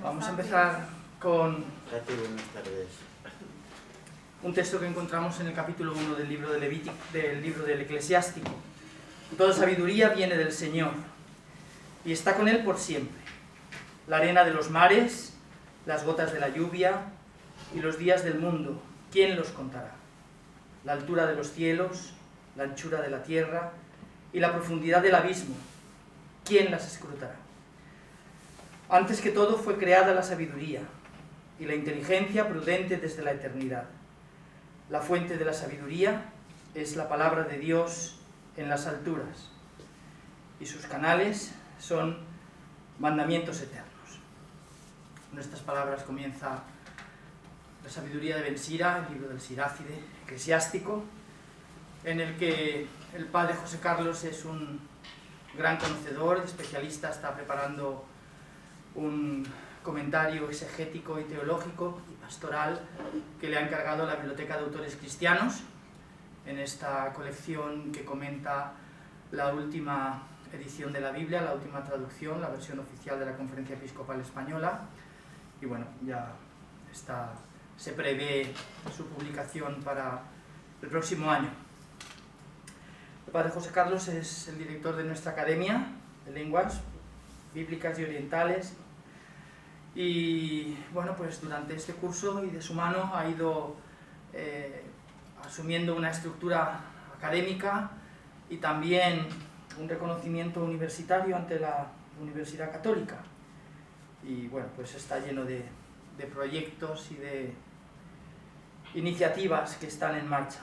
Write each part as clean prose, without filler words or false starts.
Vamos a empezar con Buenas tardes. un texto que encontramos en el capítulo 1 del libro de Levítico, del libro del Eclesiástico. Toda sabiduría viene del Señor y está con Él por siempre. La arena de los mares, las gotas de la lluvia y los días del mundo, ¿quién los contará? La altura de los cielos, la anchura de la tierra y la profundidad del abismo, ¿quién las escrutará? Antes que todo fue creada la sabiduría y la inteligencia prudente desde la eternidad. La fuente de la sabiduría es la palabra de Dios en las alturas, y sus canales son mandamientos eternos. Con estas palabras comienza la sabiduría de Ben Sira, el libro del Sirácide eclesiástico, en el que el padre José Carlos es un gran conocedor, especialista, está preparando un comentario exegético y teológico y pastoral que le ha encargado la Biblioteca de Autores Cristianos en esta colección que comenta la última edición de la Biblia, la última traducción, la versión oficial de la Conferencia Episcopal Española, y bueno, ya se prevé su publicación para el próximo año. El padre José Carlos es el director de nuestra Academia de Lenguas Bíblicas y Orientales, y bueno, pues durante este curso y de su mano ha ido asumiendo una estructura académica y también un reconocimiento universitario ante la Universidad Católica, y bueno, pues está lleno de proyectos y de iniciativas que están en marcha.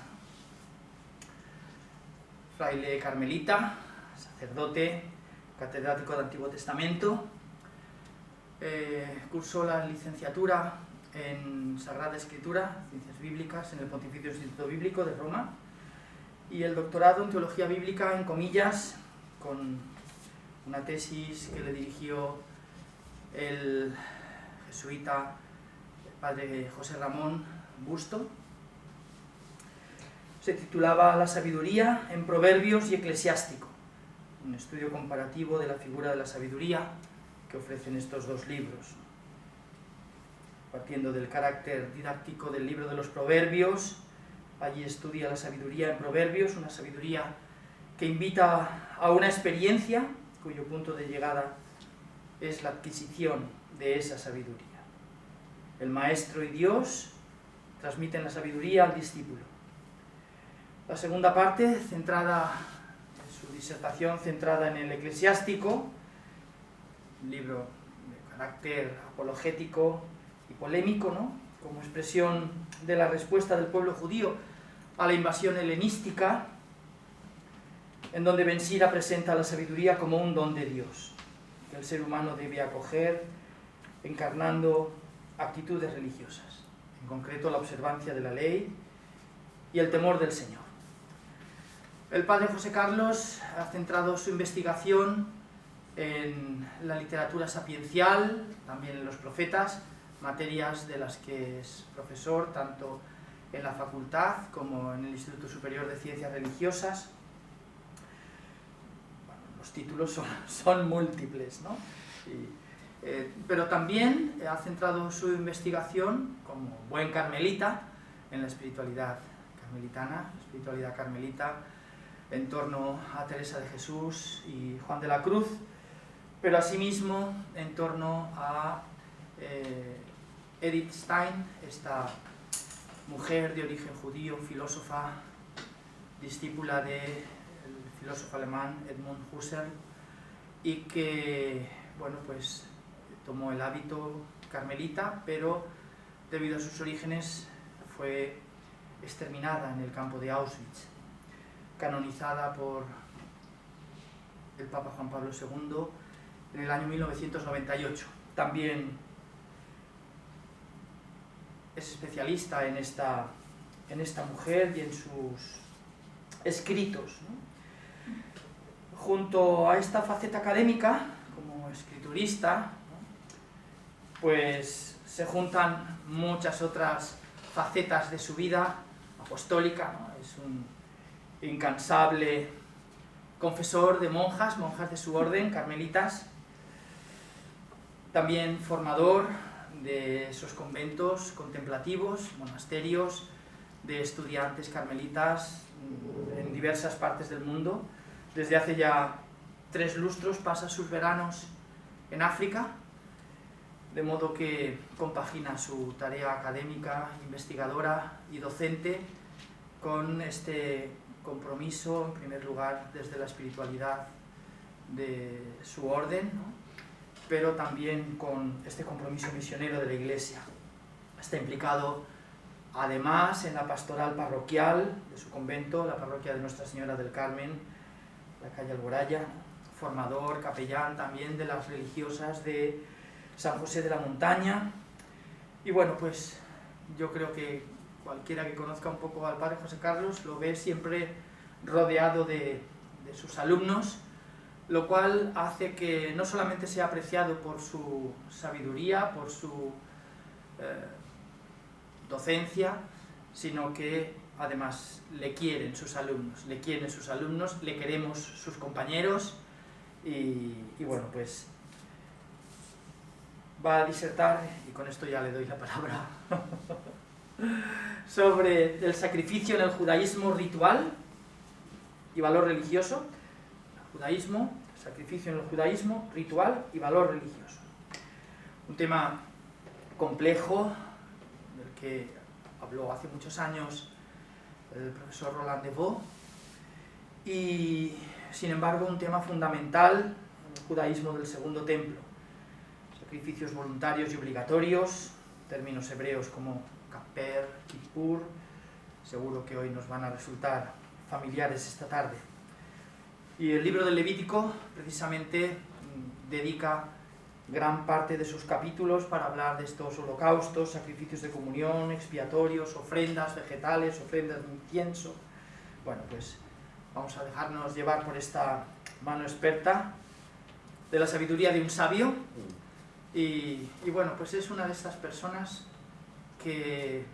Fraile carmelita, sacerdote, catedrático de Antiguo Testamento, cursó la licenciatura en Sagrada Escritura, Ciencias Bíblicas, en el Pontificio Instituto Bíblico de Roma, y el doctorado en Teología Bíblica, en comillas, con una tesis que le dirigió el jesuita el padre José Ramón Busto. Se titulaba La sabiduría en Proverbios y Eclesiástico, un estudio comparativo de la figura de la sabiduría que ofrecen estos dos libros. Partiendo del carácter didáctico del libro de los Proverbios, allí estudia la sabiduría en Proverbios, una sabiduría que invita a una experiencia cuyo punto de llegada es la adquisición de esa sabiduría. El maestro y Dios transmiten la sabiduría al discípulo. La segunda parte, centrada en su disertación, centrada en el Eclesiástico, un libro de carácter apologético y polémico, ¿no?, como expresión de la respuesta del pueblo judío a la invasión helenística, en donde Ben Sira presenta la sabiduría como un don de Dios, que el ser humano debe acoger encarnando actitudes religiosas, en concreto la observancia de la ley y el temor del Señor. El padre José Carlos ha centrado su investigación en la literatura sapiencial, también en los profetas, materias de las que es profesor tanto en la facultad como en el Instituto Superior de Ciencias Religiosas. Bueno, los títulos son múltiples, ¿no? Pero también ha centrado su investigación como buen carmelita en la espiritualidad carmelitana, la espiritualidad carmelita en torno a Teresa de Jesús y Juan de la Cruz, pero asimismo en torno a Edith Stein, esta mujer de origen judío, filósofa, discípula del filósofo alemán Edmund Husserl, y que, bueno, pues tomó el hábito carmelita, pero debido a sus orígenes fue exterminada en el campo de Auschwitz, canonizada por el Papa Juan Pablo II en el año 1998. También es especialista en esta mujer y en sus escritos, ¿no? Junto a esta faceta académica, como escriturista, ¿no?, pues se juntan muchas otras facetas de su vida apostólica, ¿no? Es un incansable confesor de monjas de su orden, carmelitas. también formador de esos conventos contemplativos, monasterios, de estudiantes carmelitas en diversas partes del mundo. Desde hace ya 3 lustros pasa sus veranos en África, de modo que compagina su tarea académica, investigadora y docente con este compromiso, en primer lugar, desde la espiritualidad de su orden, ¿no?, pero también con este compromiso misionero de la Iglesia. Está implicado además en la pastoral parroquial de su convento, la parroquia de Nuestra Señora del Carmen, la calle Alboraya, formador, capellán también de las religiosas de San José de la Montaña. Y bueno, pues yo creo que cualquiera que conozca un poco al padre José Carlos lo ve siempre rodeado de sus alumnos, lo cual hace que no solamente sea apreciado por su sabiduría, por su docencia, sino que además le quieren sus alumnos, le queremos sus compañeros, y bueno, pues va a disertar, y con esto ya le doy la palabra, sobre el sacrificio en el judaísmo ritual y valor religioso. Judaísmo, sacrificio en el judaísmo, ritual y valor religioso. Un tema complejo, del que habló hace muchos años el profesor Roland de Vaux, y sin embargo un tema fundamental en el judaísmo del Segundo Templo. Sacrificios voluntarios y obligatorios, términos hebreos como Kaper, Kippur, seguro que hoy nos van a resultar familiares esta tarde. Y el libro del Levítico precisamente dedica gran parte de sus capítulos para hablar de estos holocaustos, sacrificios de comunión, expiatorios, ofrendas vegetales, ofrendas de incienso. Bueno, pues vamos a dejarnos llevar por esta mano experta de la sabiduría de un sabio, y bueno, pues es una de estas personas que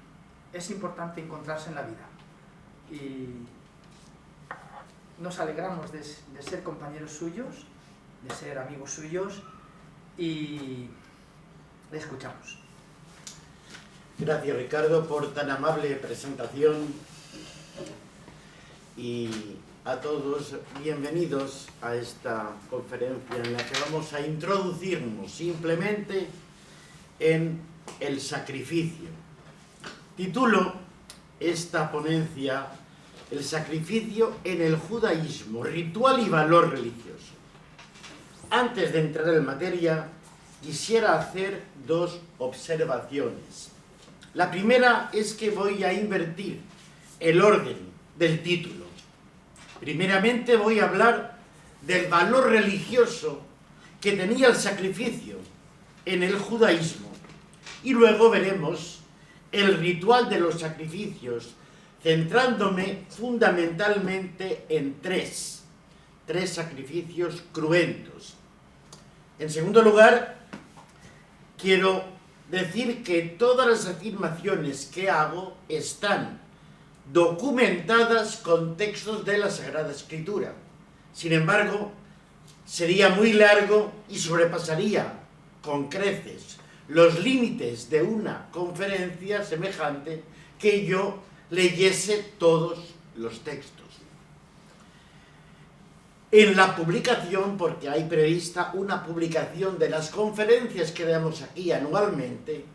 es importante encontrarse en la vida, y nos alegramos de ser compañeros suyos, de ser amigos suyos, y le escuchamos. Gracias, Ricardo, por tan amable presentación, y a todos bienvenidos a esta conferencia en la que vamos a introducirnos simplemente en el sacrificio. Titulo esta ponencia El sacrificio en el judaísmo, ritual y valor religioso. Antes de entrar en materia, quisiera hacer 2 observaciones. La primera es que voy a invertir el orden del título. Primeramente voy a hablar del valor religioso que tenía el sacrificio en el judaísmo, y luego veremos el ritual de los sacrificios, centrándome fundamentalmente en tres sacrificios cruentos. En segundo lugar, quiero decir que todas las afirmaciones que hago están documentadas con textos de la Sagrada Escritura. Sin embargo, sería muy largo y sobrepasaría con creces los límites de una conferencia semejante que yo leyese todos los textos. En la publicación, porque hay prevista una publicación de las conferencias que damos aquí anualmente,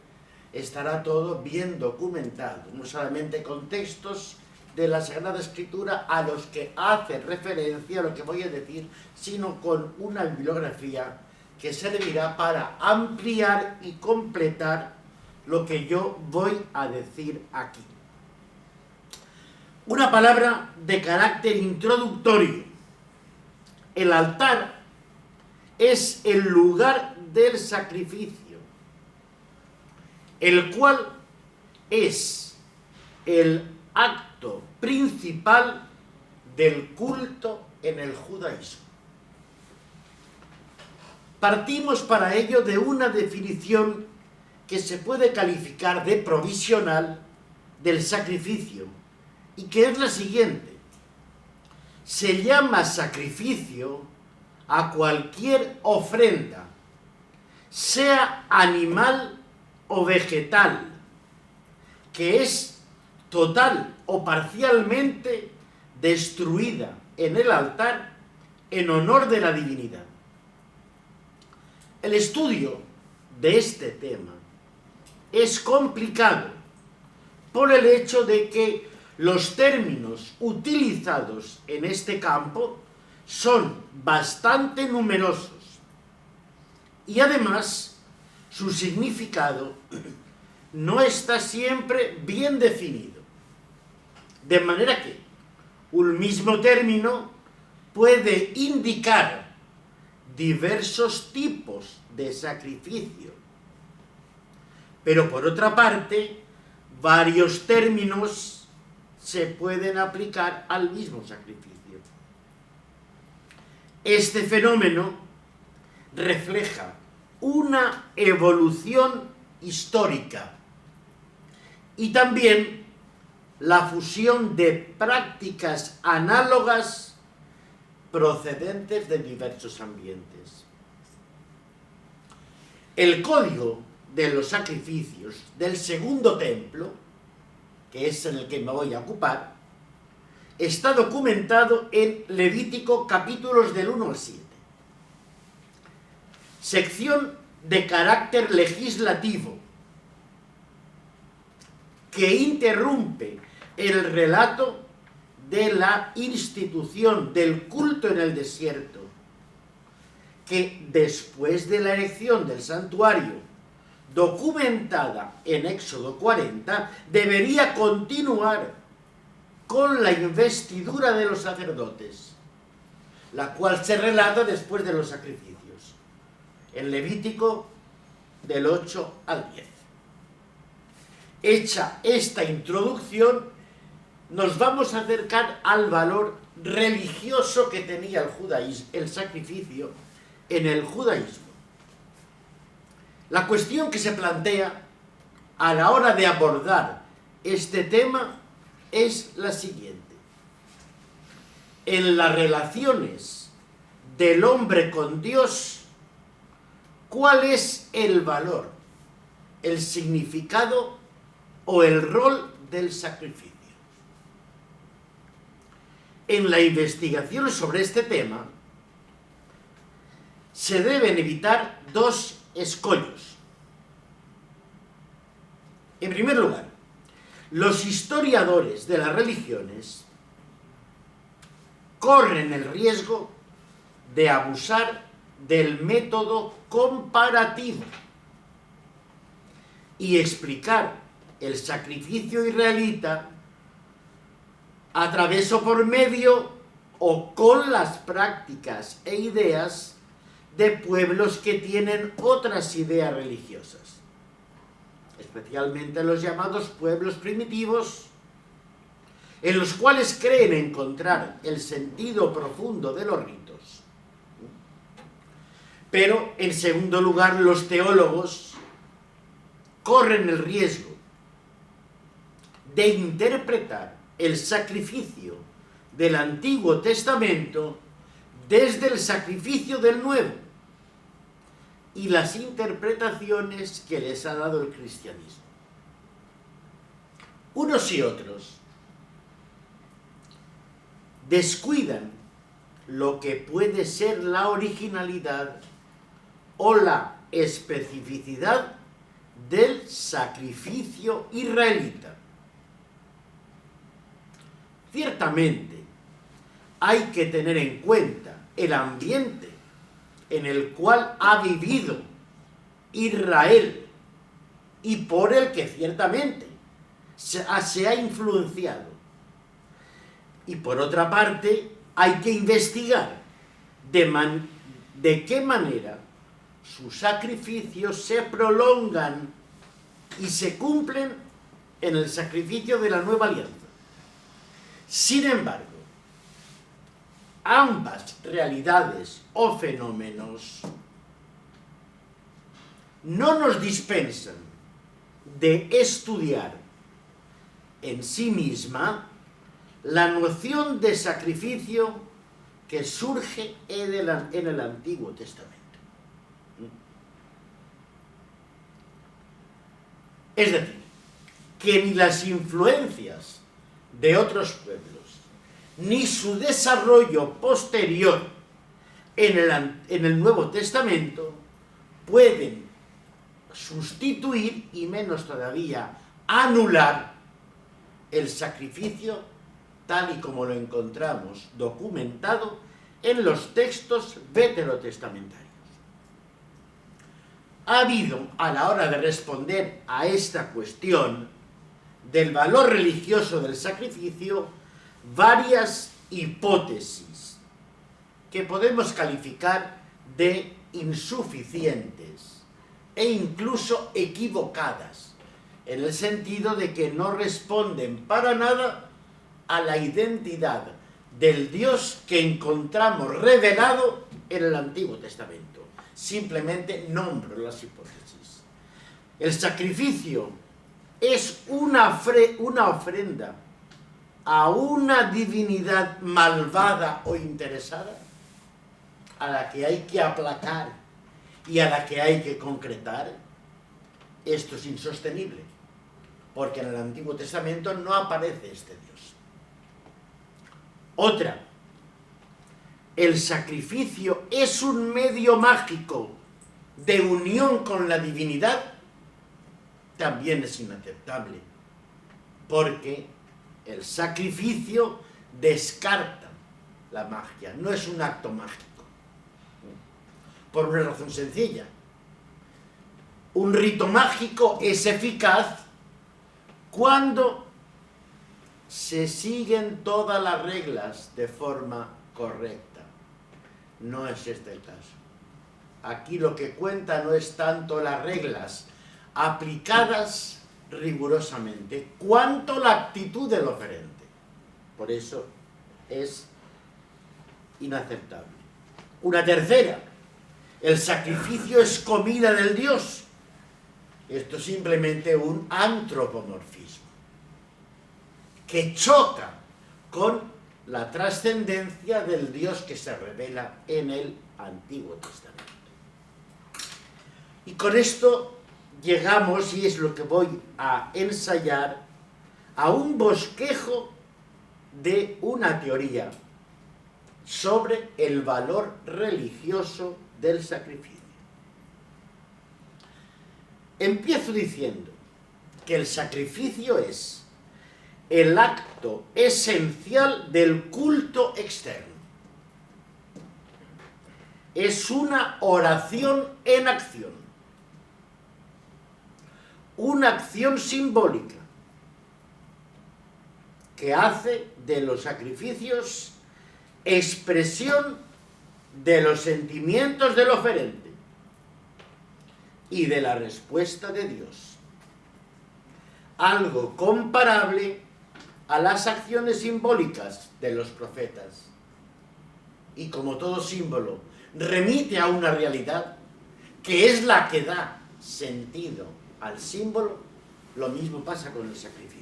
estará todo bien documentado, no solamente con textos de la Sagrada Escritura a los que hace referencia lo que voy a decir, sino con una bibliografía que servirá para ampliar y completar lo que yo voy a decir aquí. Una palabra de carácter introductorio. El altar es el lugar del sacrificio, el cual es el acto principal del culto en el judaísmo. Partimos para ello de una definición que se puede calificar de provisional del sacrificio, y que es la siguiente: se llama sacrificio a cualquier ofrenda, sea animal o vegetal, que es total o parcialmente destruida en el altar en honor de la divinidad. El estudio de este tema es complicado por el hecho de que los términos utilizados en este campo son bastante numerosos y además su significado no está siempre bien definido. De manera que un mismo término puede indicar diversos tipos de sacrificio, pero por otra parte, varios términos se pueden aplicar al mismo sacrificio. Este fenómeno refleja una evolución histórica y también la fusión de prácticas análogas procedentes de diversos ambientes. El código de los sacrificios del segundo templo, que es en el que me voy a ocupar, está documentado en Levítico capítulos del 1 al 7. Sección de carácter legislativo que interrumpe el relato de la institución del culto en el desierto, que después de la erección del santuario, documentada en Éxodo 40, debería continuar con la investidura de los sacerdotes, la cual se relata después de los sacrificios, en Levítico del 8 al 10. Hecha esta introducción, nos vamos a acercar al valor religioso que tenía el sacrificio en el judaísmo. La cuestión que se plantea a la hora de abordar este tema es la siguiente. En las relaciones del hombre con Dios, ¿cuál es el valor, el significado o el rol del sacrificio? En la investigación sobre este tema se deben evitar dos escollos. En primer lugar, los historiadores de las religiones corren el riesgo de abusar del método comparativo y explicar el sacrificio israelita a través o por medio o con las prácticas e ideas de pueblos que tienen otras ideas religiosas, especialmente los llamados pueblos primitivos, en los cuales creen encontrar el sentido profundo de los ritos. Pero, en segundo lugar, los teólogos corren el riesgo de interpretar el sacrificio del Antiguo Testamento desde el sacrificio del Nuevo y las interpretaciones que les ha dado el cristianismo. Unos y otros descuidan lo que puede ser la originalidad o la especificidad del sacrificio israelita. Ciertamente, hay que tener en cuenta el ambiente en el cual ha vivido Israel y por el que ciertamente se ha influenciado. Y por otra parte, hay que investigar de qué manera sus sacrificios se prolongan y se cumplen en el sacrificio de la nueva alianza. Sin embargo, ambas realidades o fenómenos no nos dispensan de estudiar en sí misma la noción de sacrificio que surge en el Antiguo Testamento. Es decir, que ni las influencias de otros pueblos, ni su desarrollo posterior en el Nuevo Testamento pueden sustituir, y menos todavía anular, el sacrificio tal y como lo encontramos documentado en los textos veterotestamentarios. Ha habido, a la hora de responder a esta cuestión del valor religioso del sacrificio, varias hipótesis que podemos calificar de insuficientes e incluso equivocadas, en el sentido de que no responden para nada a la identidad del Dios que encontramos revelado en el Antiguo Testamento. Simplemente nombro las hipótesis. El sacrificio es una ofrenda a una divinidad malvada o interesada, a la que hay que aplacar y a la que hay que concretar. Esto es insostenible, porque en el Antiguo Testamento no aparece este Dios. Otra, el sacrificio es un medio mágico de unión con la divinidad, también es inaceptable, porque el sacrificio descarta la magia, no es un acto mágico. Por una razón sencilla. Un rito mágico es eficaz cuando se siguen todas las reglas de forma correcta. No es este el caso. Aquí lo que cuenta no es tanto las reglas aplicadas rigurosamente, cuanto la actitud del oferente. Por eso es inaceptable. Una tercera, el sacrificio es comida del Dios. Esto es simplemente un antropomorfismo que choca con la trascendencia del Dios que se revela en el Antiguo Testamento. Y con esto llegamos, y es lo que voy a ensayar, a un bosquejo de una teoría sobre el valor religioso del sacrificio. Empiezo diciendo que el sacrificio es el acto esencial del culto externo. Es una oración en acción, una acción simbólica que hace de los sacrificios expresión de los sentimientos del oferente y de la respuesta de Dios. Algo comparable a las acciones simbólicas de los profetas. Y como todo símbolo, remite a una realidad que es la que da sentido al símbolo. Lo mismo pasa con el sacrificio.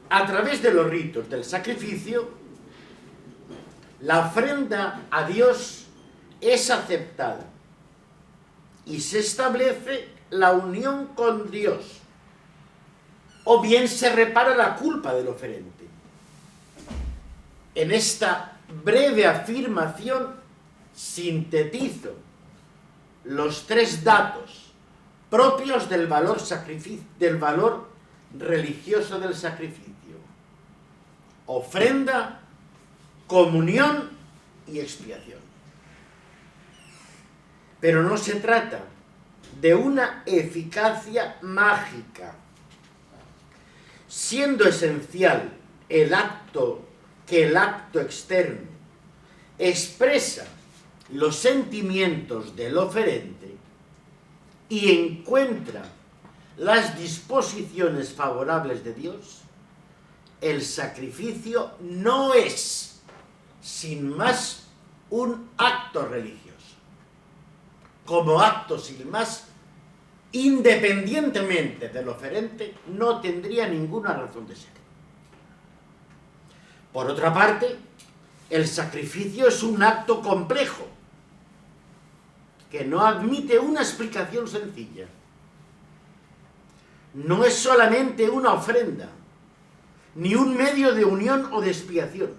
A través de los ritos del sacrificio, la ofrenda a Dios es aceptada y se establece la unión con Dios, o bien se repara la culpa del oferente. En esta breve afirmación sintetizo los tres datos propios del valor religioso del sacrificio: ofrenda, comunión y expiación. Pero no se trata de una eficacia mágica, siendo esencial el acto externo expresa los sentimientos del oferente y encuentra las disposiciones favorables de Dios. El sacrificio no es, sin más, un acto religioso. Como acto sin más, independientemente del oferente, no tendría ninguna razón de ser. Por otra parte, el sacrificio es un acto complejo, que no admite una explicación sencilla. no es solamente una ofrenda, ni un medio de unión o de expiación.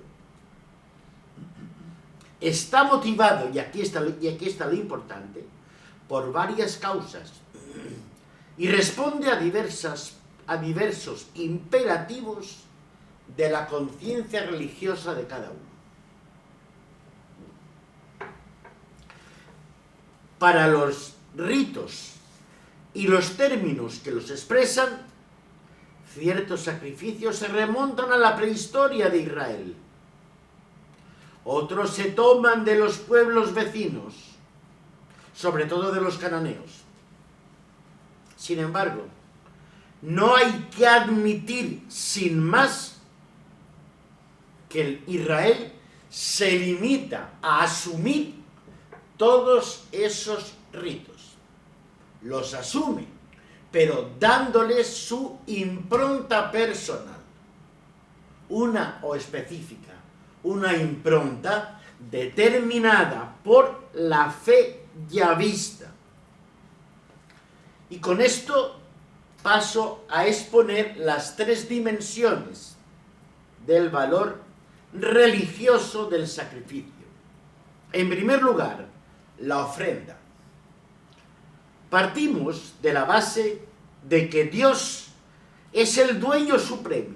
Está motivado, y aquí está lo importante, por varias causas, y responde a diversos imperativos de la conciencia religiosa de cada uno. Para los ritos y los términos que los expresan, ciertos sacrificios se remontan a la prehistoria de Israel. Otros se toman de los pueblos vecinos, sobre todo de los cananeos. Sin embargo, no hay que admitir sin más que el Israel se limita a asumir todos esos ritos. Los asume, pero dándoles su impronta personal, una o específica, una impronta determinada por la fe ya vista. Y con esto paso a exponer las tres dimensiones del valor religioso del sacrificio. En primer lugar, la ofrenda. Partimos de la base de que Dios es el dueño supremo.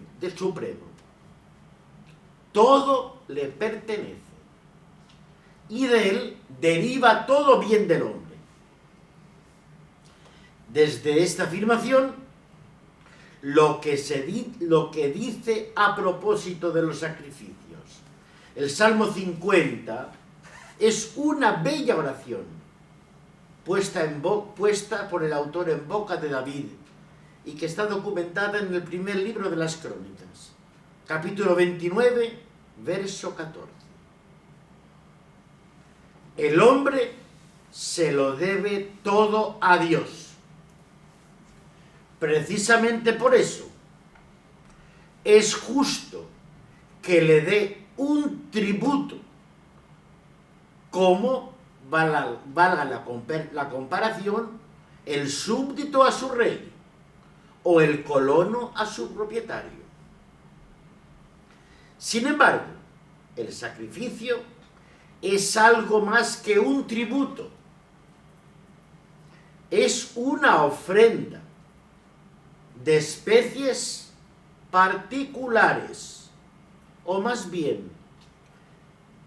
Todo le pertenece y de él deriva todo bien del hombre. Desde esta afirmación, lo que dice a propósito de los sacrificios el Salmo 50 es una bella oración puesta por el autor en boca de David y que está documentada en el primer libro de las Crónicas, capítulo 29, verso 14. El hombre se lo debe todo a Dios. Precisamente por eso es justo que le dé un tributo, como valga la comparación, el súbdito a su rey o el colono a su propietario. Sin embargo, el sacrificio es algo más que un tributo. Es una ofrenda de especies particulares, o más bien,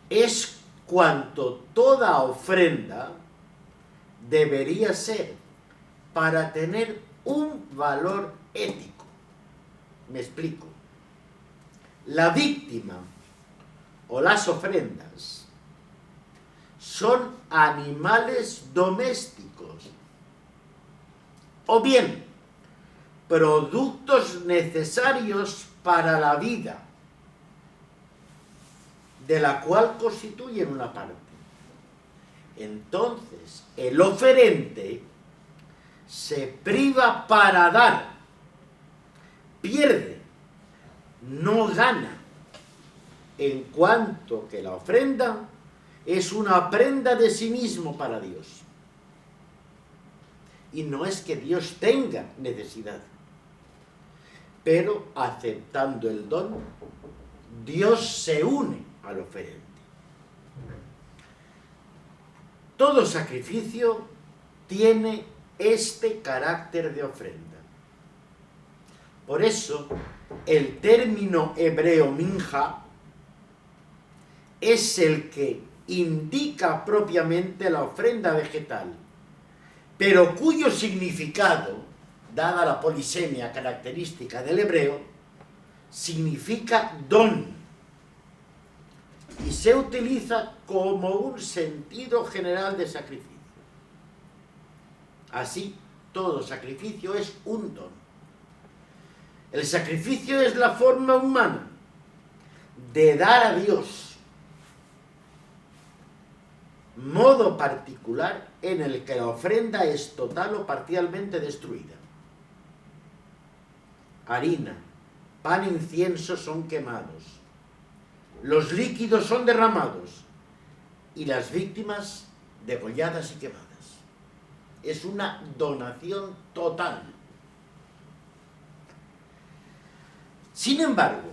es cuanto toda ofrenda debería ser para tener un valor ético. Me explico. La víctima o las ofrendas son animales domésticos, o bien productos necesarios para la vida, de la cual constituyen una parte. Entonces, el oferente se priva para dar, pierde, no gana, en cuanto que la ofrenda es una prenda de sí mismo para Dios. Y no es que Dios tenga necesidad, pero aceptando el don, Dios se une al oferente. Todo sacrificio tiene este carácter de ofrenda. Por eso, el término hebreo minja es el que indica propiamente la ofrenda vegetal, pero cuyo significado, dada la polisemia característica del hebreo, significa don, y se utiliza como un sentido general de sacrificio. Así, todo sacrificio es un don. El sacrificio es la forma humana de dar a Dios, modo particular en el que la ofrenda es total o parcialmente destruida. Harina, pan e incienso son quemados, los líquidos son derramados y las víctimas degolladas y quemadas. Es una donación total. Sin embargo,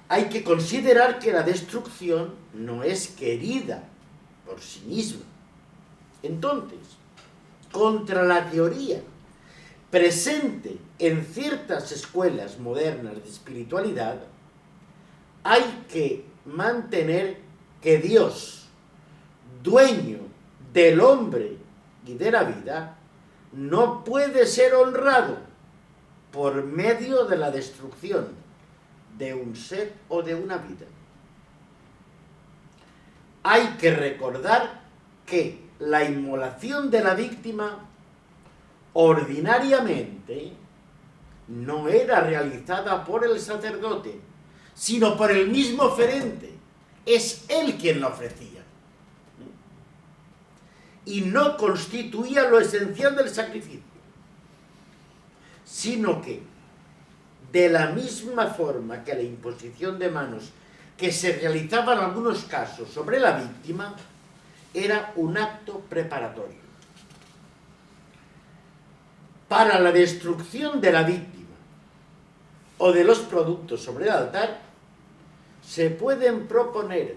hay que considerar que la destrucción no es querida por sí misma. Entonces, contra la teoría presente en ciertas escuelas modernas de espiritualidad, hay que mantener que Dios, dueño del hombre y de la vida, no puede ser honrado por medio de la destrucción de un ser o de una vida. Hay que recordar que la inmolación de la víctima ordinariamente no era realizada por el sacerdote, sino por el mismo oferente. Es él quien la ofrecía. Y no constituía lo esencial del sacrificio, sino que, de la misma forma que la imposición de manos que se realizaba en algunos casos sobre la víctima, era un acto preparatorio para la destrucción de la víctima o de los productos sobre el altar. Se pueden proponer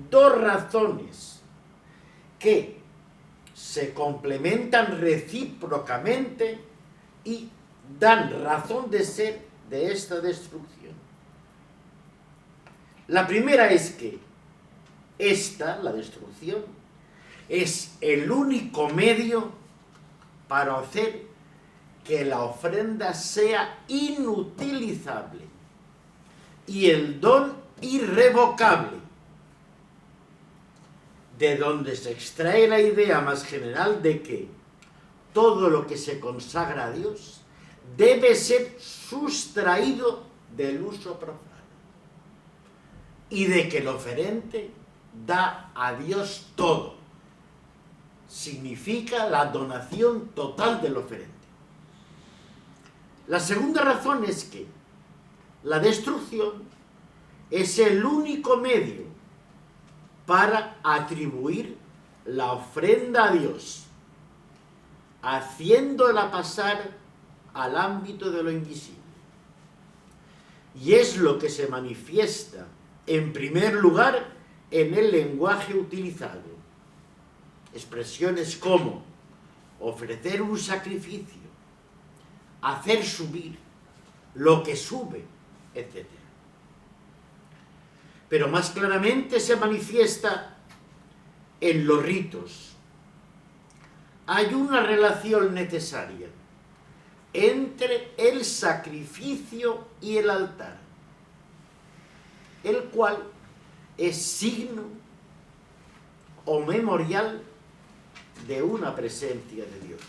dos razones que se complementan recíprocamente y dan razón de ser de esta destrucción. La primera es que la destrucción, es el único medio para hacer que la ofrenda sea inutilizable y el don irrevocable, de donde se extrae la idea más general de que todo lo que se consagra a Dios debe ser sustraído del uso profano y de que el oferente da a Dios todo. Significa la donación total del oferente. La segunda razón es que la destrucción es el único medio para atribuir la ofrenda a Dios, haciéndola pasar al ámbito de lo invisible. Y es lo que se manifiesta, en primer lugar, en el lenguaje utilizado. Expresiones como ofrecer un sacrificio, hacer subir lo que sube, etc. Pero más claramente se manifiesta en los ritos. Hay una relación necesaria entre el sacrificio y el altar, el cual es signo o memorial de una presencia de Dios.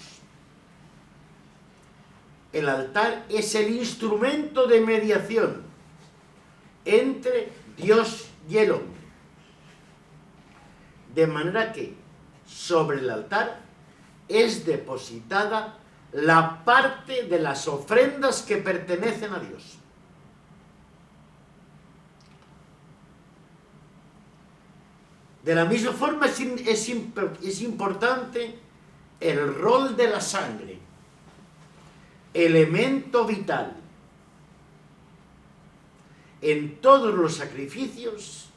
El altar es el instrumento de mediación entre Dios y el hombre, de manera que sobre el altar es depositada la parte de las ofrendas que pertenecen a Dios. De la misma forma es importante el rol de la sangre, elemento vital. En todos los sacrificios,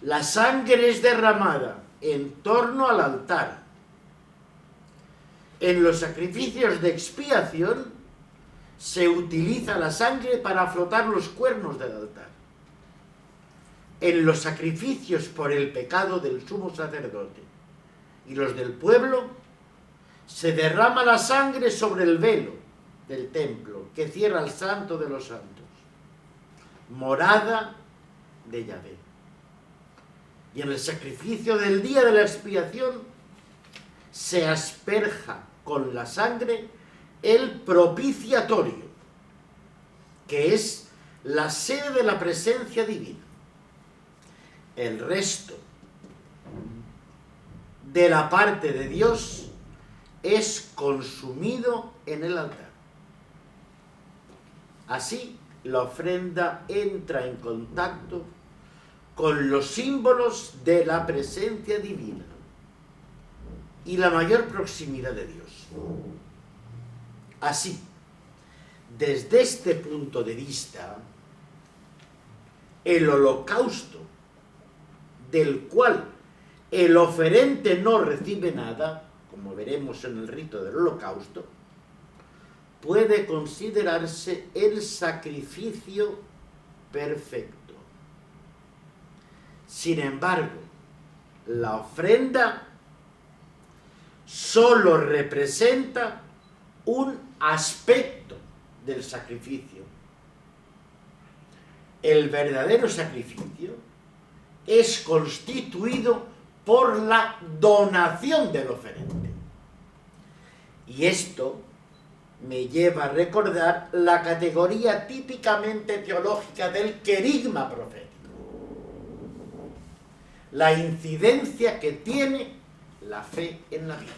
la sangre es derramada en torno al altar. En los sacrificios de expiación se utiliza la sangre para frotar los cuernos del altar. En los sacrificios por el pecado del sumo sacerdote y los del pueblo, se derrama la sangre sobre el velo del templo que cierra el santo de los santos, morada de Yahvé. Y en el sacrificio del día de la expiación se asperja con la sangre el propiciatorio, que es la sede de la presencia divina. El resto de la parte de Dios es consumido en el altar. Así, la ofrenda entra en contacto con los símbolos de la presencia divina y la mayor proximidad de Dios. Así, desde este punto de vista, el holocausto, del cual el oferente no recibe nada, como veremos en el rito del holocausto, puede considerarse el sacrificio perfecto. Sin embargo, la ofrenda solo representa un aspecto del sacrificio. El verdadero sacrificio es constituido por la donación del oferente. Y esto me lleva a recordar la categoría típicamente teológica del querigma profético. La incidencia que tiene la fe en la vida.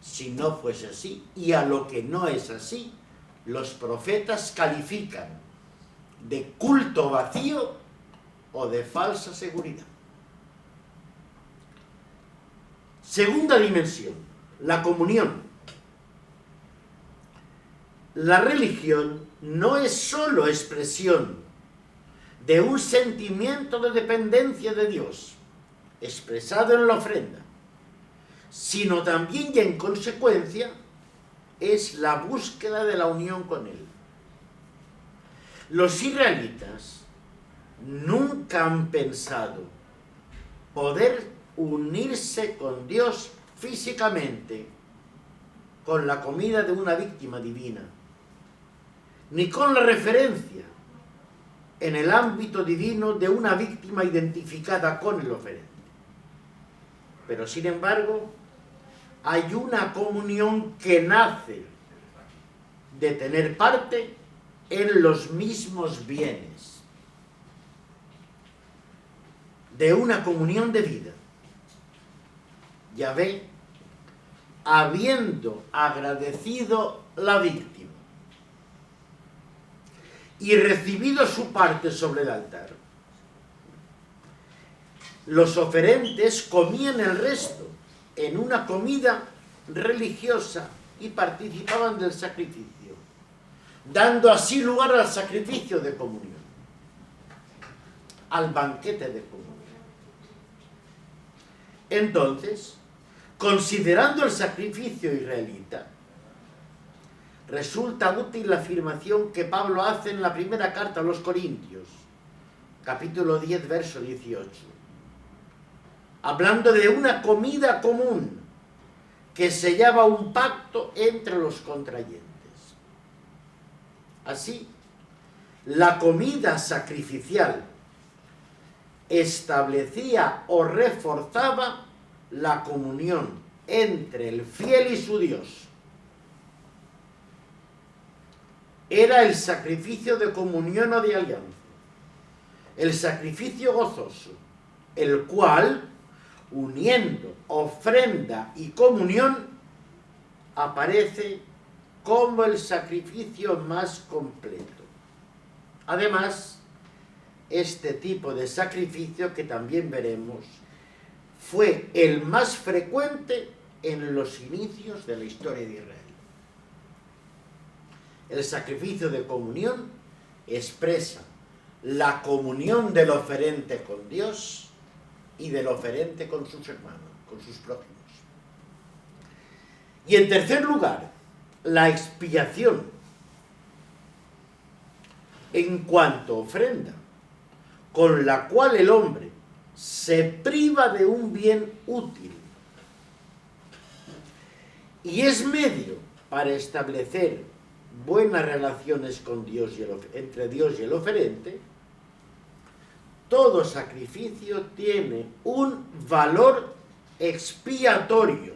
Si no fuese así, y a lo que no es así, los profetas califican de culto vacío o de falsa seguridad. Segunda dimensión, la comunión. La religión no es sólo expresión de un sentimiento de dependencia de Dios, expresado en la ofrenda, sino también y en consecuencia es la búsqueda de la unión con Él. Los israelitas nunca han pensado poder unirse con Dios físicamente con la comida de una víctima divina, ni con la referencia en el ámbito divino de una víctima identificada con el oferente. Pero sin embargo, hay una comunión que nace de tener parte en los mismos bienes, de una comunión de vida. Yahvé, habiendo agradecido la víctima y recibido su parte sobre el altar, los oferentes comían el resto en una comida religiosa y participaban del sacrificio, dando así lugar al sacrificio de comunión, al banquete de comunión. Entonces, considerando el sacrificio israelita, resulta útil la afirmación que Pablo hace en la primera carta a los Corintios, capítulo 10, verso 18, hablando de una comida común que sellaba un pacto entre los contrayentes. Así, la comida sacrificial establecía o reforzaba la comunión entre el fiel y su Dios. Era el sacrificio de comunión o de alianza, el sacrificio gozoso, el cual, uniendo ofrenda y comunión, aparece como el sacrificio más completo. Además, este tipo de sacrificio, que también veremos, fue el más frecuente en los inicios de la historia de Israel. El sacrificio de comunión expresa la comunión del oferente con Dios y del oferente con sus hermanos, con sus prójimos. Y en tercer lugar, la expiación en cuanto ofrenda, con la cual el hombre se priva de un bien útil y es medio para establecer buenas relaciones con Dios entre Dios y el oferente. Todo sacrificio tiene un valor expiatorio.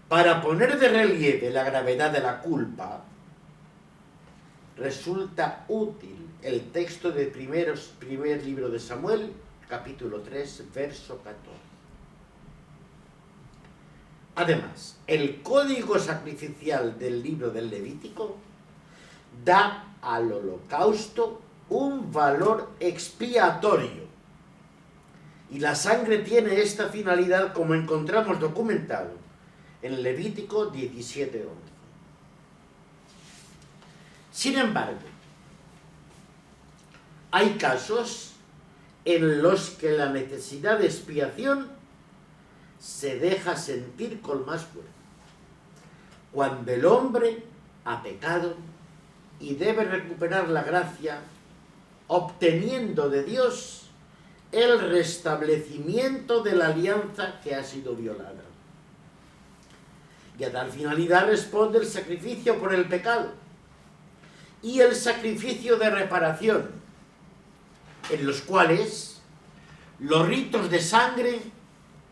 Para poner de relieve la gravedad de la culpa, resulta útil el texto del primer libro de Samuel, capítulo 3, verso 14. Además, el código sacrificial del libro del Levítico da al holocausto un valor expiatorio. Y la sangre tiene esta finalidad, como encontramos documentado en Levítico 17:11. Sin embargo, hay casos en los que la necesidad de expiación se deja sentir con más fuerza. Cuando el hombre ha pecado y debe recuperar la gracia, obteniendo de Dios el restablecimiento de la alianza que ha sido violada. Y a tal finalidad responde el sacrificio por el pecado y el sacrificio de reparación, en los cuales los ritos de sangre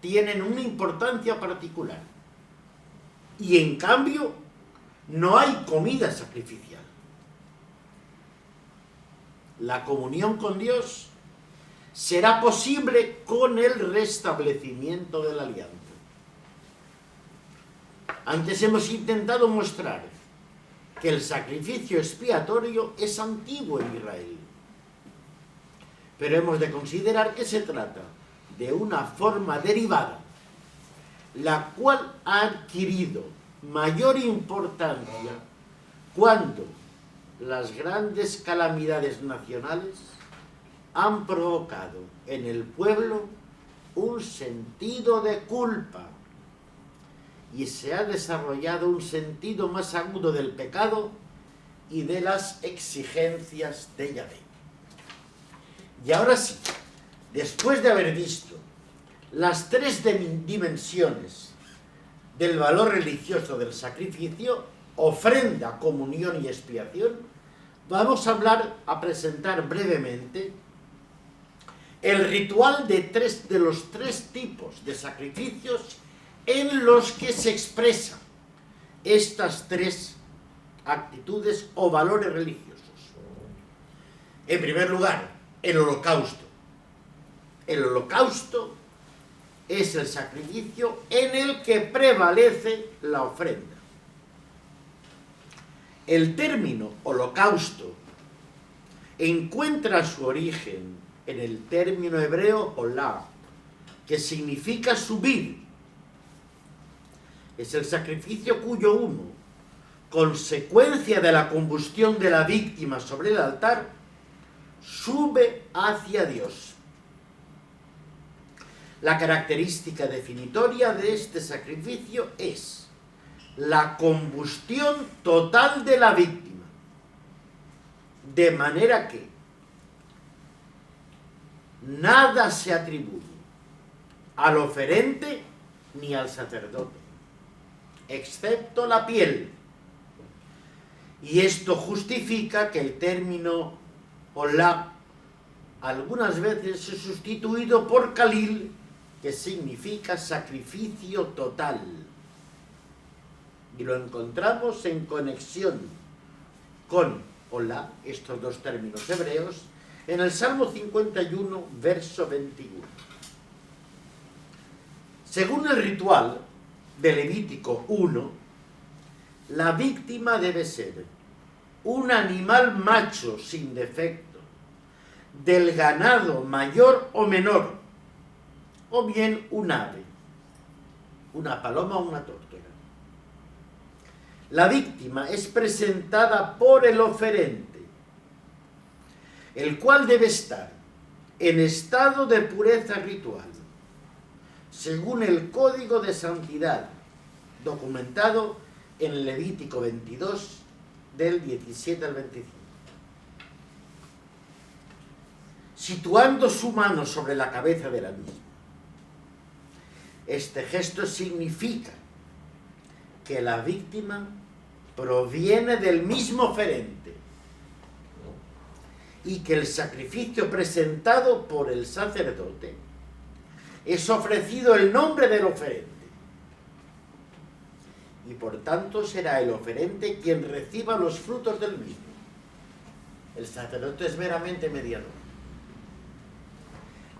tienen una importancia particular. Y en cambio, no hay comida sacrificial. La comunión con Dios será posible con el restablecimiento de la alianza. Antes hemos intentado mostrar que el sacrificio expiatorio es antiguo en Israel, pero hemos de considerar que se trata de una forma derivada, la cual ha adquirido mayor importancia cuando las grandes calamidades nacionales han provocado en el pueblo un sentido de culpa y se ha desarrollado un sentido más agudo del pecado y de las exigencias de Yahvé. Y ahora sí, después de haber visto las tres dimensiones del valor religioso del sacrificio, ofrenda, comunión y expiación, vamos a presentar brevemente el ritual de los tres tipos de sacrificios en los que se expresan estas tres actitudes o valores religiosos. En primer lugar, el holocausto. El holocausto es el sacrificio en el que prevalece la ofrenda. El término holocausto encuentra su origen en el término hebreo olá, que significa subir. Es el sacrificio cuyo humo, consecuencia de la combustión de la víctima sobre el altar, sube hacia Dios. La característica definitoria de este sacrificio es la combustión total de la víctima, de manera que nada se atribuye al oferente ni al sacerdote, excepto la piel. Y esto justifica que el término olá algunas veces es sustituido por kalil, que significa sacrificio total. Y lo encontramos en conexión con olá, estos dos términos hebreos, en el Salmo 51, verso 21. Según el ritual de Levítico 1, la víctima debe ser un animal macho sin defecto, del ganado mayor o menor, o bien un ave, una paloma o una tórtola. La víctima es presentada por el oferente, el cual debe estar en estado de pureza ritual, según el Código de Santidad, documentado en Levítico 22, del 17 al 25. Situando su mano sobre la cabeza de la misma. Este gesto significa que la víctima proviene del mismo oferente y que el sacrificio presentado por el sacerdote es ofrecido en nombre del oferente. Y por tanto será el oferente quien reciba los frutos del mismo. El sacerdote es meramente mediador.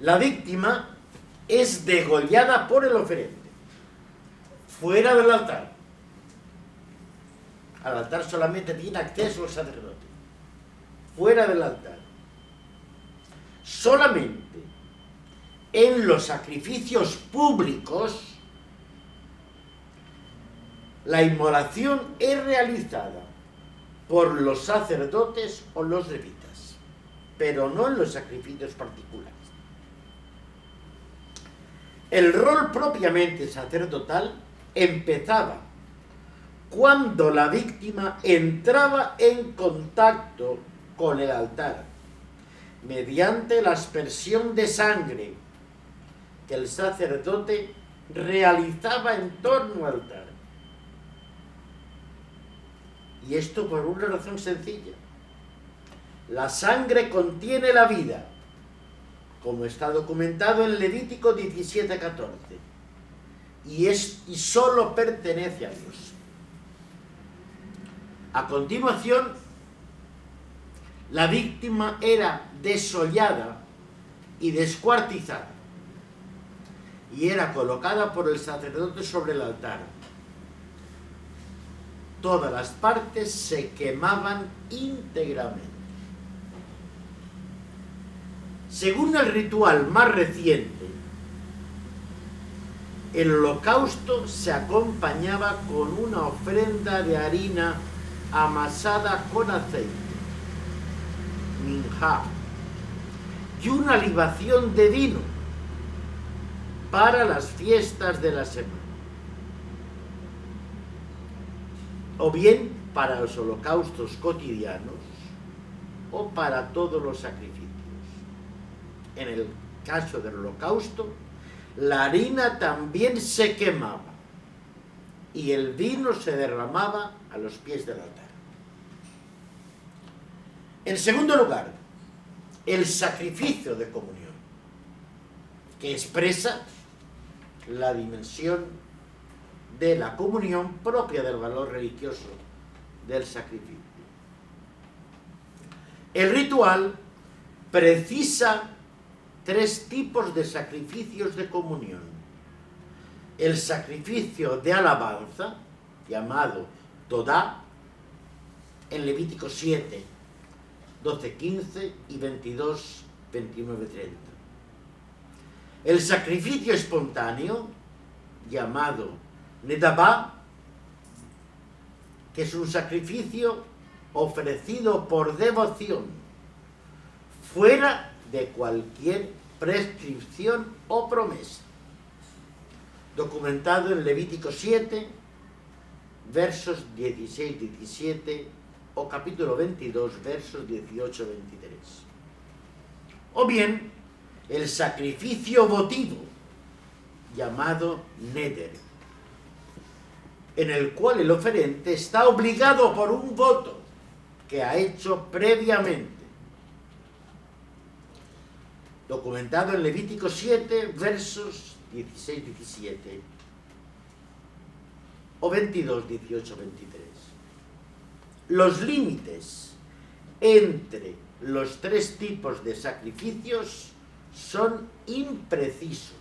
La víctima es degollada por el oferente, fuera del altar. Al altar solamente tiene acceso el sacerdote, fuera del altar. Solamente en los sacrificios públicos la inmolación es realizada por los sacerdotes o los levitas, pero no en los sacrificios particulares. El rol propiamente sacerdotal empezaba cuando la víctima entraba en contacto con el altar, mediante la aspersión de sangre que el sacerdote realizaba en torno al altar. Y esto por una razón sencilla. La sangre contiene la vida, como está documentado en Levítico 17:14, y solo pertenece a Dios. A continuación, la víctima era desollada y descuartizada, y era colocada por el sacerdote sobre el altar. Todas las partes se quemaban íntegramente. Según el ritual más reciente, el holocausto se acompañaba con una ofrenda de harina amasada con aceite, minjá, y una libación de vino para las fiestas de la semana, o bien para los holocaustos cotidianos o para todos los sacrificios. En el caso del holocausto, la harina también se quemaba y el vino se derramaba a los pies del altar. En segundo lugar, el sacrificio de comunión, que expresa la dimensión de la comunión propia del valor religioso del sacrificio. El ritual precisa tres tipos de sacrificios de comunión. El sacrificio de alabanza, llamado Todá, en Levítico 7, 12:15 y 22, 29-30. El sacrificio espontáneo, llamado Nedabá, que es un sacrificio ofrecido por devoción, fuera de cualquier prescripción o promesa, documentado en Levítico 7, versos 16-17, o capítulo 22, versos 18-23. O bien, el sacrificio votivo, llamado Neder, en el cual el oferente está obligado por un voto que ha hecho previamente, documentado en Levítico 7, versos 16-17, o 22, 18, 23. Los límites entre los tres tipos de sacrificios son imprecisos.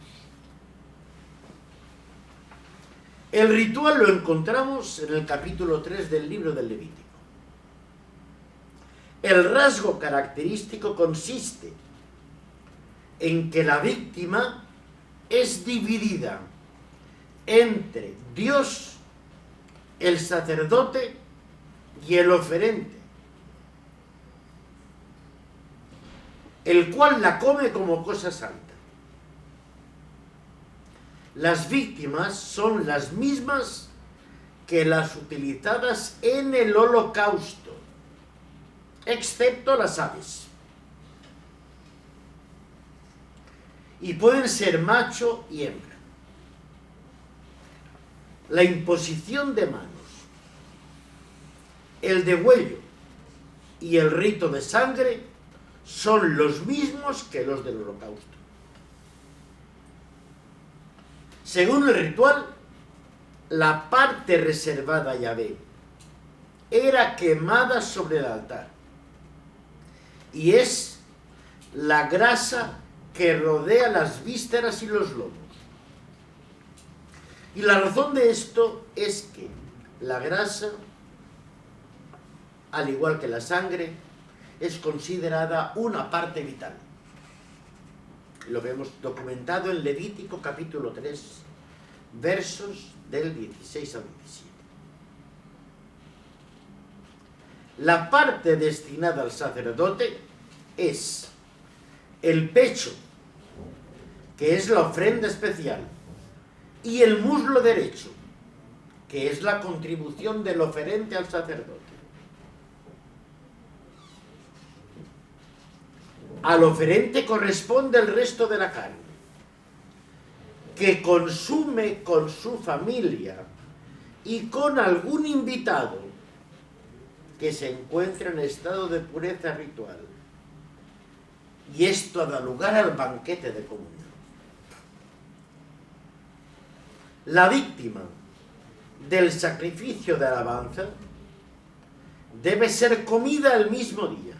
El ritual lo encontramos en el capítulo 3 del libro del Levítico. El rasgo característico consiste en que la víctima es dividida entre Dios, el sacerdote y el oferente, el cual la come como cosa santa. Las víctimas son las mismas que las utilizadas en el holocausto, excepto las aves. Y pueden ser macho y hembra. La imposición de manos, el degüello y el rito de sangre son los mismos que los del holocausto. Según el ritual, la parte reservada a Yahvé era quemada sobre el altar, y es la grasa que rodea las vísceras y los lomos. Y la razón de esto es que la grasa, al igual que la sangre, es considerada una parte vital. Lo vemos documentado en Levítico capítulo 3, versos del 16 al 17. La parte destinada al sacerdote es el pecho, que es la ofrenda especial, y el muslo derecho, que es la contribución del oferente al sacerdote. Al oferente corresponde el resto de la carne, que consume con su familia y con algún invitado que se encuentra en estado de pureza ritual. Y esto da lugar al banquete de comunión. La víctima del sacrificio de alabanza debe ser comida el mismo día.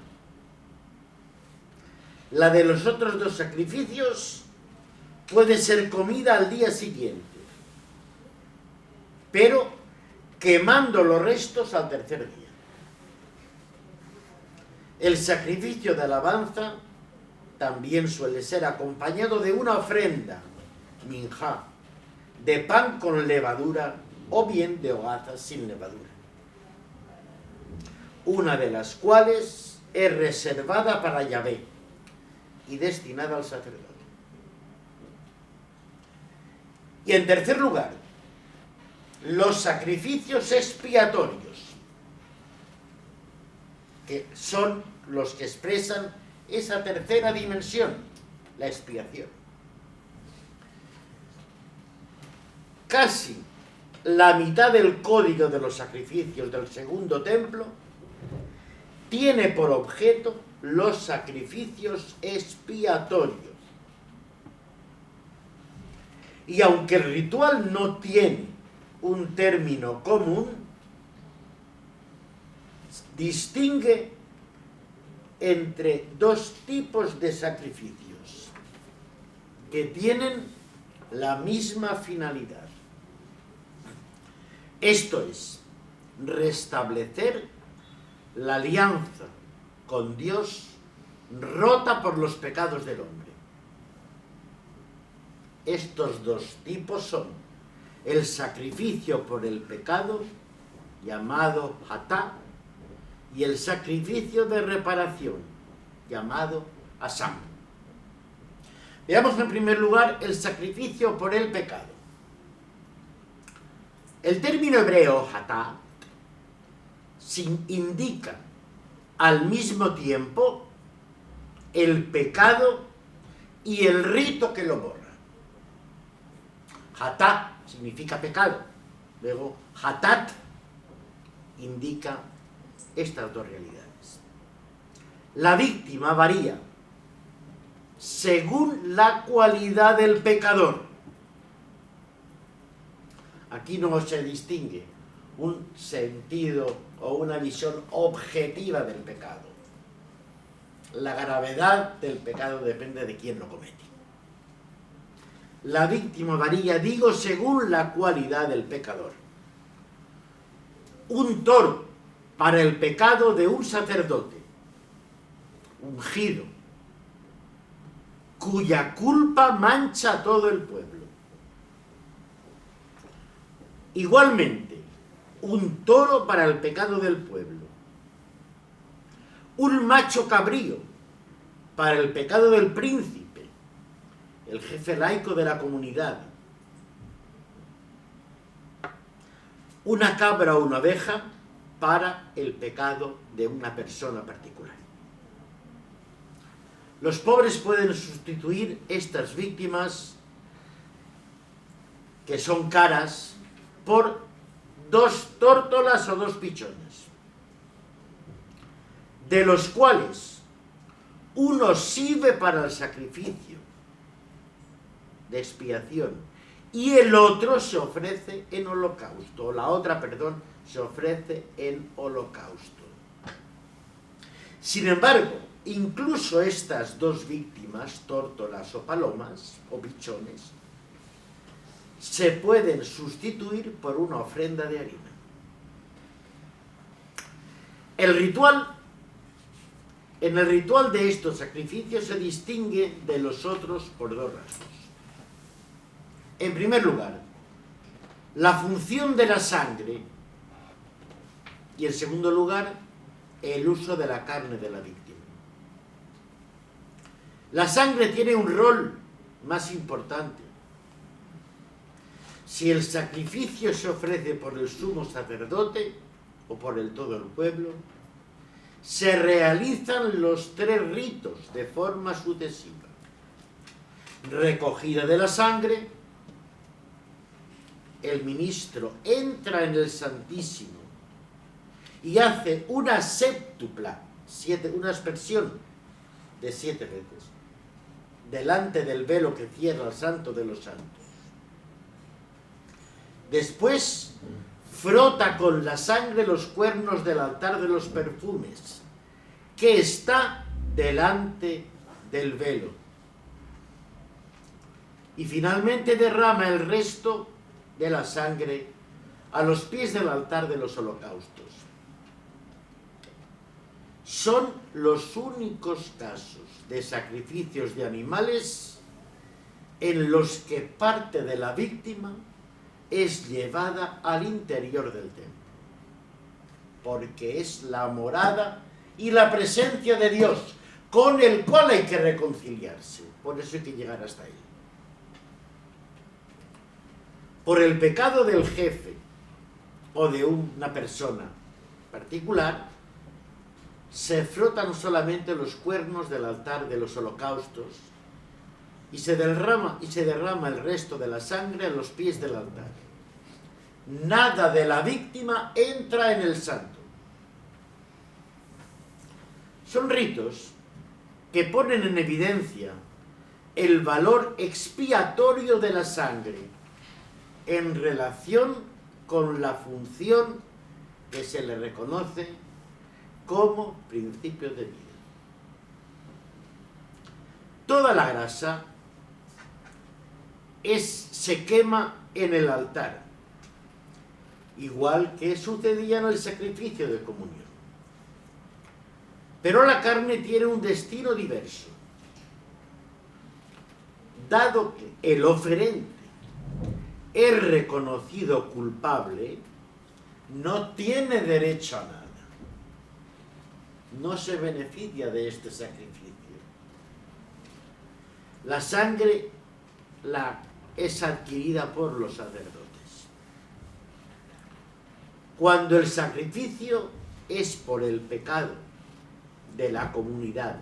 La de los otros dos sacrificios puede ser comida al día siguiente, pero quemando los restos al tercer día. El sacrificio de alabanza también suele ser acompañado de una ofrenda, minjá, de pan con levadura o bien de hogazas sin levadura, una de las cuales es reservada para Yahvé y destinada al sacerdote. Y en tercer lugar, los sacrificios expiatorios, que son los que expresan esa tercera dimensión, la expiación. Casi la mitad del código de los sacrificios del segundo templo tiene por objeto los sacrificios expiatorios. Y aunque el ritual no tiene un término común, distingue entre dos tipos de sacrificios que tienen la misma finalidad. Esto es, restablecer la alianza con Dios rota por los pecados del hombre. Estos dos tipos son el sacrificio por el pecado, llamado hatá, y el sacrificio de reparación, llamado asam. Veamos en primer lugar el sacrificio por el pecado. El término hebreo hatá indica al mismo tiempo el pecado y el rito que lo borra. Hatá significa pecado, luego hatat indica estas dos realidades. La víctima varía según la cualidad del pecador. Aquí no se distingue un sentido o una visión objetiva del pecado. La gravedad del pecado depende de quién lo comete. La víctima varía, digo, según la cualidad del pecador. Un toro para el pecado de un sacerdote ungido, cuya culpa mancha a todo el pueblo. Igualmente, un toro para el pecado del pueblo. Un macho cabrío para el pecado del príncipe, el jefe laico de la comunidad. Una cabra o una oveja para el pecado de una persona particular. Los pobres pueden sustituir estas víctimas, que son caras, por 2 tórtolas o 2 pichones, de los cuales uno sirve para el sacrificio de expiación y el otro se ofrece en holocausto, o la otra, perdón, se ofrece en holocausto. Sin embargo, incluso estas 2 víctimas, tórtolas o palomas o pichones, se pueden sustituir por una ofrenda de harina. En el ritual de estos sacrificios se distingue de los otros por 2 rasgos. En primer lugar, la función de la sangre, y en segundo lugar, el uso de la carne de la víctima. La sangre tiene un rol más importante. Si el sacrificio se ofrece por el sumo sacerdote o por todo el pueblo, se realizan los 3 ritos de forma sucesiva. Recogida de la sangre, el ministro entra en el Santísimo y hace una séptupla, una aspersión de 7 veces, delante del velo que cierra el Santo de los Santos. Después frota con la sangre los cuernos del altar de los perfumes, que está delante del velo. Y finalmente derrama el resto de la sangre a los pies del altar de los holocaustos. Son los únicos casos de sacrificios de animales en los que parte de la víctima es llevada al interior del templo, porque es la morada y la presencia de Dios, con el cual hay que reconciliarse. Por eso hay que llegar hasta ahí. Por el pecado del jefe o de una persona particular, se frotan solamente los cuernos del altar de los holocaustos y se derrama el resto de la sangre a los pies del altar. Nada de la víctima entra en el santo. Son ritos que ponen en evidencia el valor expiatorio de la sangre en relación con la función que se le reconoce como principio de vida. Toda la grasa se quema en el altar, igual que sucedía en el sacrificio de comunión. Pero la carne tiene un destino diverso. Dado que el oferente es reconocido culpable, no tiene derecho a nada. No se beneficia de este sacrificio. La sangre es adquirida por los sacerdotes. Cuando el sacrificio es por el pecado de la comunidad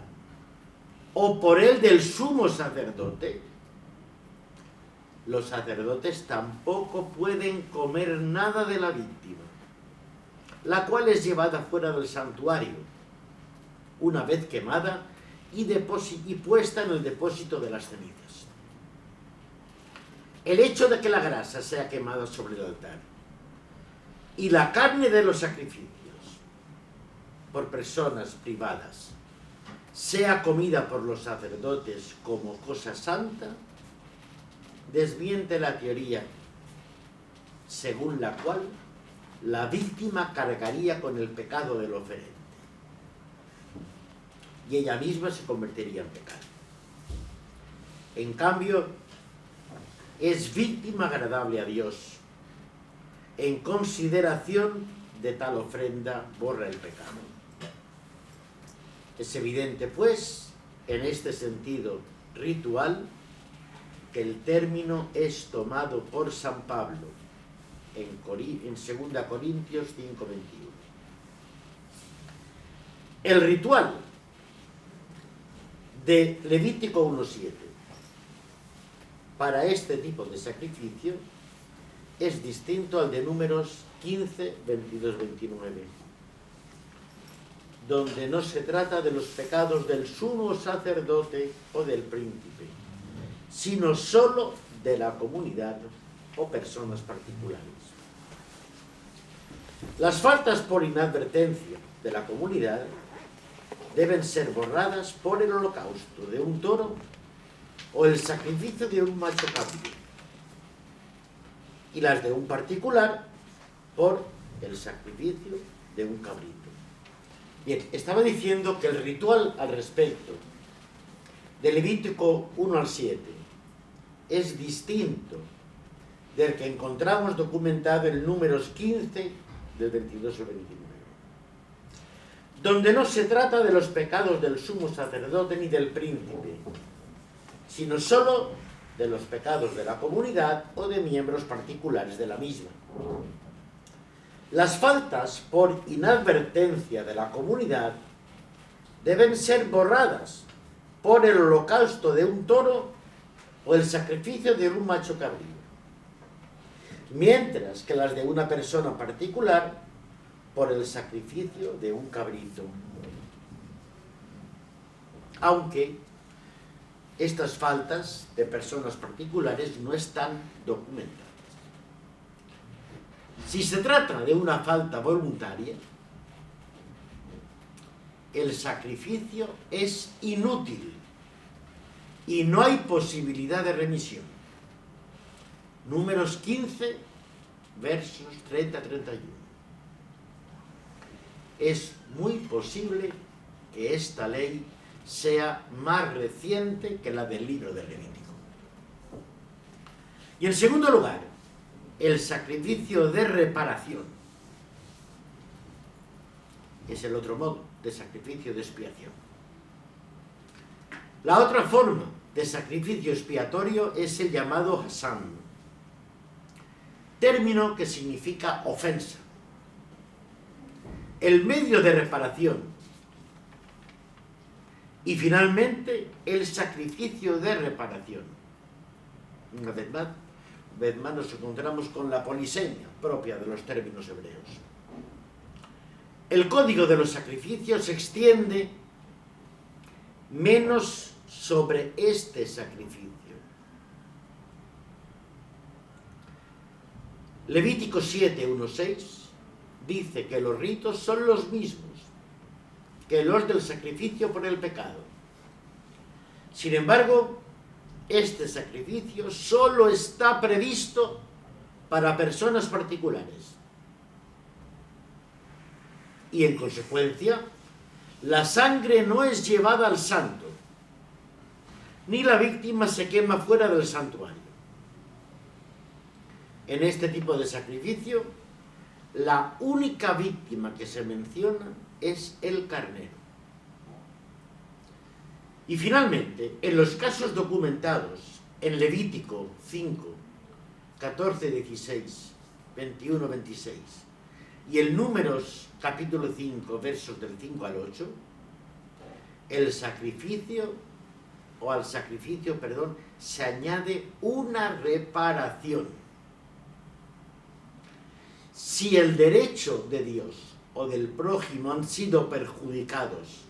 o por el del sumo sacerdote, los sacerdotes tampoco pueden comer nada de la víctima, la cual es llevada fuera del santuario, una vez quemada y puesta en el depósito de las cenizas. El hecho de que la grasa sea quemada sobre el altar y la carne de los sacrificios por personas privadas sea comida por los sacerdotes como cosa santa, desmiente la teoría según la cual la víctima cargaría con el pecado del oferente y ella misma se convertiría en pecado. En cambio, es víctima agradable a Dios. En consideración de tal ofrenda borra el pecado. Es evidente, pues, en este sentido ritual, que el término es tomado por San Pablo en 2 Corintios 5:21. El ritual de Levítico 1:7 para este tipo de sacrificio es distinto al de Números 15, 22, 29, donde no se trata de los pecados del sumo sacerdote o del príncipe, sino solo de la comunidad o personas particulares. Las faltas por inadvertencia de la comunidad deben ser borradas por el holocausto de un toro o el sacrificio de un macho cabrío, y las de un particular por el sacrificio de un cabrito. Bien, estaba diciendo que el ritual al respecto de Levítico 1 al 7 es distinto del que encontramos documentado en Números 15, del 22 al 29, donde no se trata de los pecados del sumo sacerdote ni del príncipe, sino solo de los pecados de la comunidad o de miembros particulares de la misma. Las faltas por inadvertencia de la comunidad deben ser borradas por el holocausto de un toro o el sacrificio de un macho cabrío, mientras que las de una persona particular por el sacrificio de un cabrito. Aunque estas faltas de personas particulares no están documentadas. Si se trata de una falta voluntaria, el sacrificio es inútil y no hay posibilidad de remisión. Números 15, versos 30-31. Es muy posible que esta ley sea más reciente que la del libro de Levítico. Y en segundo lugar, el sacrificio de reparación es el otro modo de sacrificio de expiación. La otra forma de sacrificio expiatorio es el llamado hasam, término que significa ofensa. El medio de reparación y finalmente el sacrificio de reparación. Una vez más nos encontramos con la polisemia propia de los términos hebreos. El código de los sacrificios se extiende menos sobre este sacrificio. Levítico 7:1-6 dice que los ritos son los mismos que los del sacrificio por el pecado. Sin embargo, este sacrificio solo está previsto para personas particulares. Y en consecuencia, la sangre no es llevada al santo, ni la víctima se quema fuera del santuario. En este tipo de sacrificio, la única víctima que se menciona es el carnero. Y finalmente, en los casos documentados en Levítico 5, 14-16, 21-26 y en Números capítulo 5, versos del 5 al 8, al sacrificio se añade una reparación. Si el derecho de Dios o del prójimo han sido perjudicados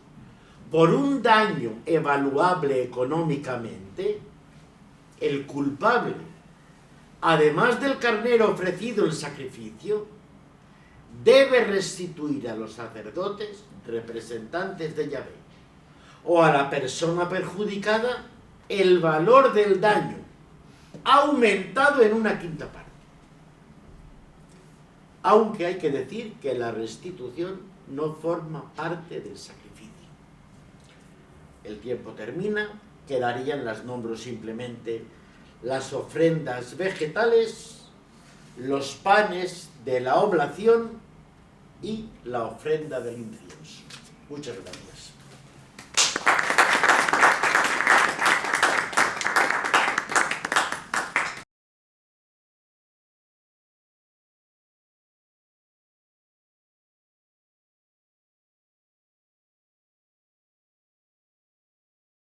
por un daño evaluable económicamente, el culpable, además del carnero ofrecido en sacrificio, debe restituir a los sacerdotes, representantes de Yahvé, o a la persona perjudicada, el valor del daño, aumentado en una quinta parte. Aunque hay que decir que la restitución no forma parte del sacrificio. El tiempo termina, quedarían, las nombro simplemente, las ofrendas vegetales, los panes de la oblación y la ofrenda del incienso. Muchas gracias.